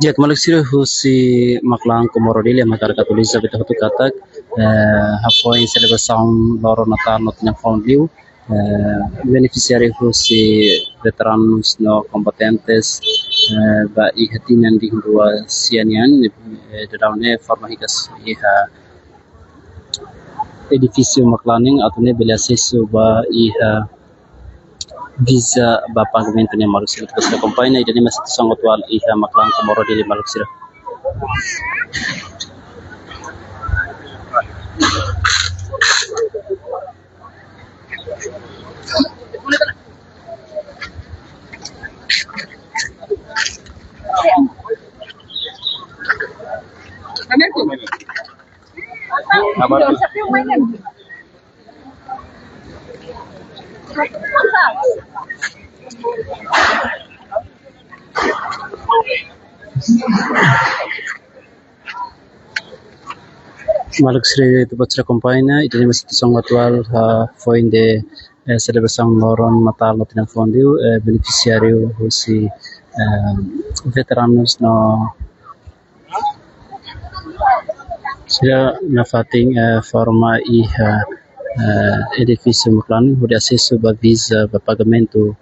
Jack Malik Sire husi maklang komorodilia makar katulisa bita hutu katak hapoi celebração loro natal no tinha fondiu beneficiário husi veteranos no combatentes ba ihatinan di dua sianian de daune forma hikas iha edifício maklaning atune beli acesso ba iha visa ba pagamento ni Malik Sire terus kompanhia idani masih sangat wal iha maklang komorodilia Malik Sire. Malik Sire itu baca kompanhia itu masih sangat atual foi de celebração Loron Natal no tinha fondiu beneficiário husi veteranos no sila na fating forma iha edifício maklani hudi acesso ba visa ba pagamento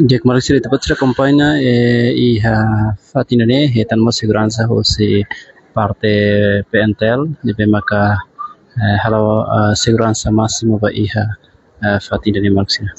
Jack Malik Sire itu baca kompanhia iha fatinane hetan mo segurança husi parte PNTL de maka halo segurança máximo ba iha fatinane Malik Sire.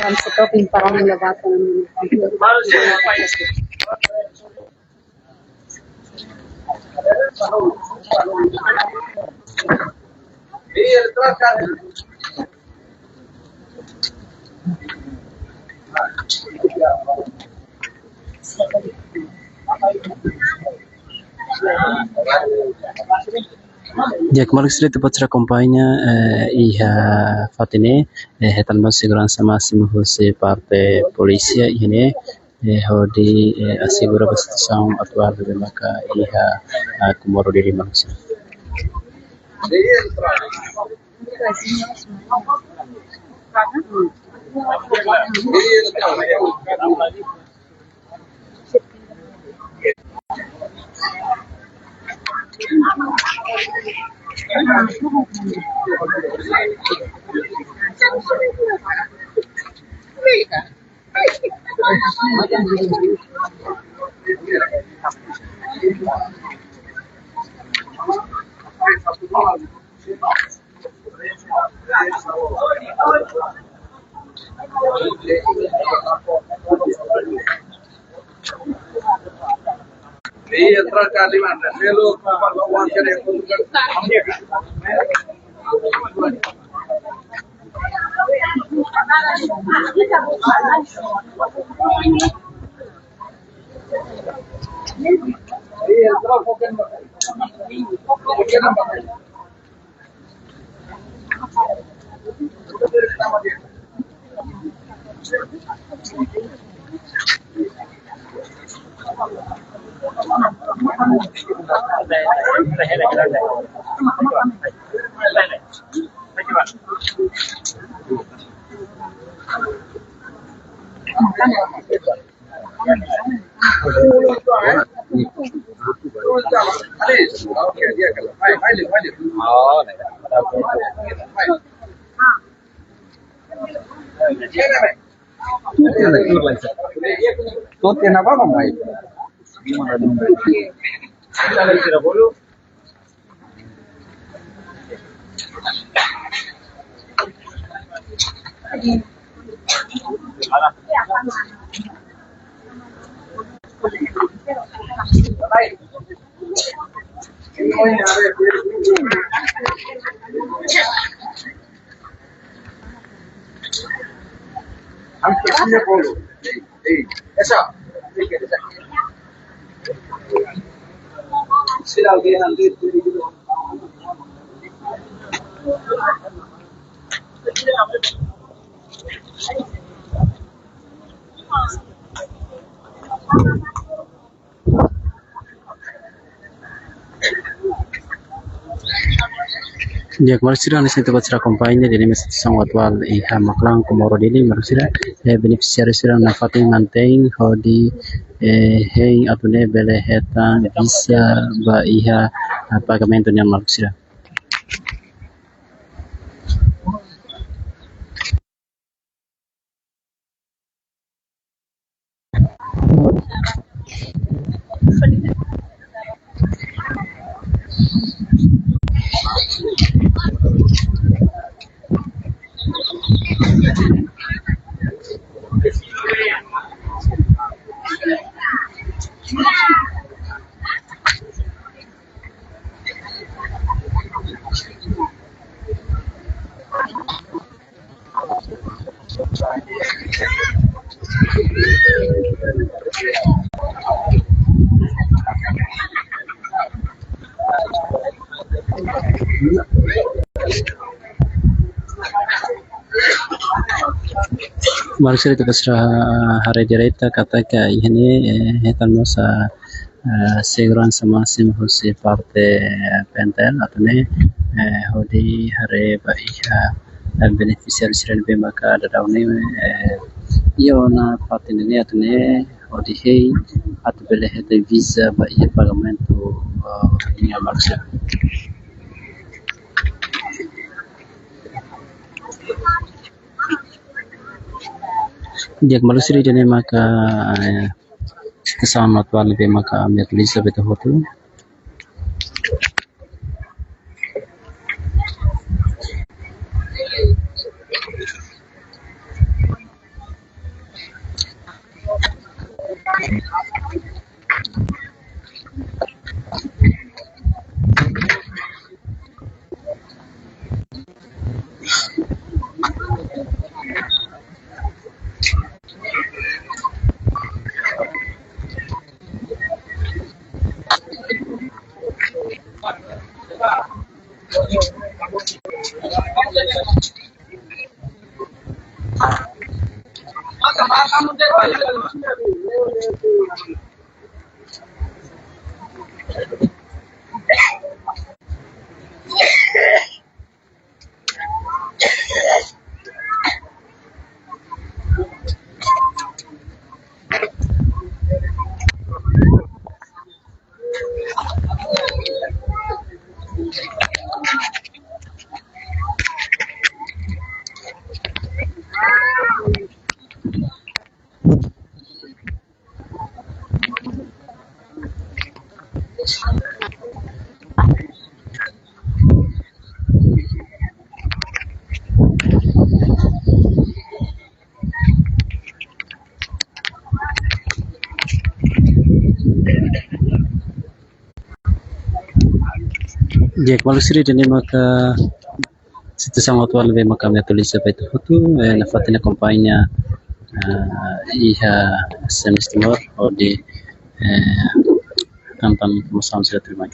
हम सब पानी लगाते हैं Jak malusia tepat serah kampanye iha fatine hetan mas segurança máximo se parte polícia ini hodi assegura a situação atual de maka iha kumoro diri malusia. Jak malusia nesse tepat serah kampanye di situação atual iha maklang kumoro dili malusia beneficiário será na fatin mantém hodi hei atune bele hetan visa ba iha pagamento nya malusia. Malusia itu pasrah hari direita kata ke ini hetan mosa segurança máximo se parte pentel atau ne hodi hari baiha beneficiário será bem maka ada daunnya iyo na parte ini atau ne hodi hei atau bele hete visa baiha pagamento ini Malusia. Jak malusia jadi maka kesalahan atual lebih maka ambil tulis betul betul. Jek malusri dini maka situação atual vem maka me atualiza para itu na fatina companhia iha semestimor ou de tantan promoção se terima.